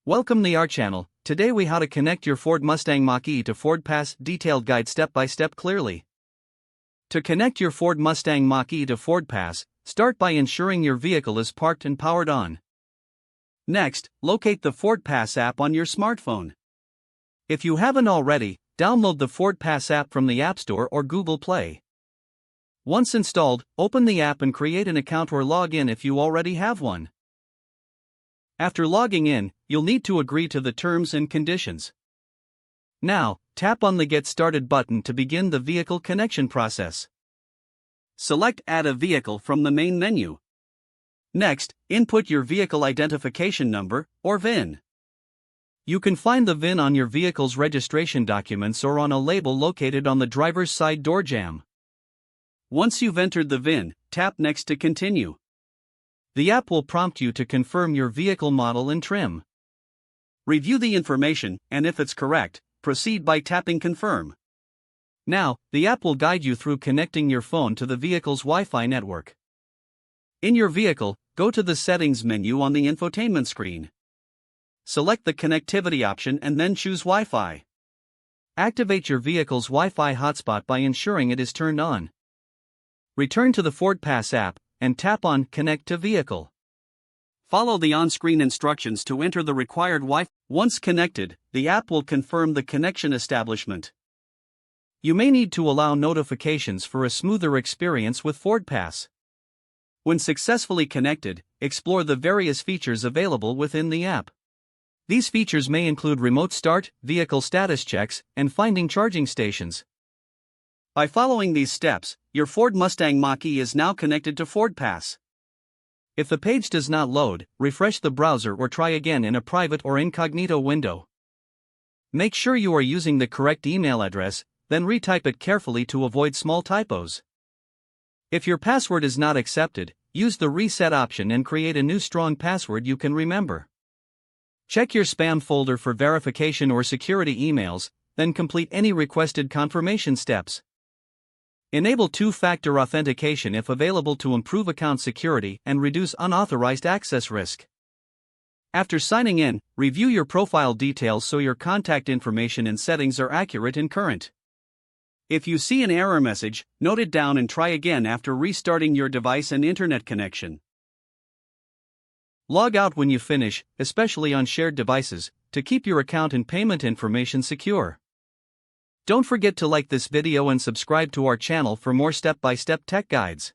Welcome to our channel. Today we how to connect your Ford Mustang Mach-E to FordPass, detailed guide step by step clearly. To connect your Ford Mustang Mach-E to FordPass, start by ensuring your vehicle is parked and powered on. Next, locate the FordPass app on your smartphone. If you haven't already, download the FordPass app from the App Store or Google Play. Once installed, open the app and create an account or log in if you already have one. After logging in, you'll need to agree to the terms and conditions. Now, tap on the Get Started button to begin the vehicle connection process. Select Add a Vehicle from the main menu. Next, input your vehicle identification number, or VIN. You can find the VIN on your vehicle's registration documents or on a label located on the driver's side door jamb. Once you've entered the VIN, tap Next to continue. The app will prompt you to confirm your vehicle model and trim. Review the information, and if it's correct, proceed by tapping Confirm. Now, the app will guide you through connecting your phone to the vehicle's Wi-Fi network. In your vehicle, go to the Settings menu on the infotainment screen. Select the Connectivity option and then choose Wi-Fi. Activate your vehicle's Wi-Fi hotspot by ensuring it is turned on. Return to the FordPass app and tap on Connect to Vehicle. Follow the on-screen instructions to enter the required Wi-Fi. Once connected, the app will confirm the connection establishment. You may need to allow notifications for a smoother experience with FordPass. When successfully connected, explore the various features available within the app. These features may include remote start, vehicle status checks, and finding charging stations. By following these steps, your Ford Mustang Mach-E is now connected to FordPass. If the page does not load, refresh the browser or try again in a private or incognito window. Make sure you are using the correct email address, then retype it carefully to avoid small typos. If your password is not accepted, use the reset option and create a new strong password you can remember. Check your spam folder for verification or security emails, then complete any requested confirmation steps. Enable two-factor authentication if available to improve account security and reduce unauthorized access risk. After signing in, review your profile details so your contact information and settings are accurate and current. If you see an error message, note it down and try again after restarting your device and internet connection. Log out when you finish, especially on shared devices, to keep your account and payment information secure. Don't forget to like this video and subscribe to our channel for more step-by-step tech guides.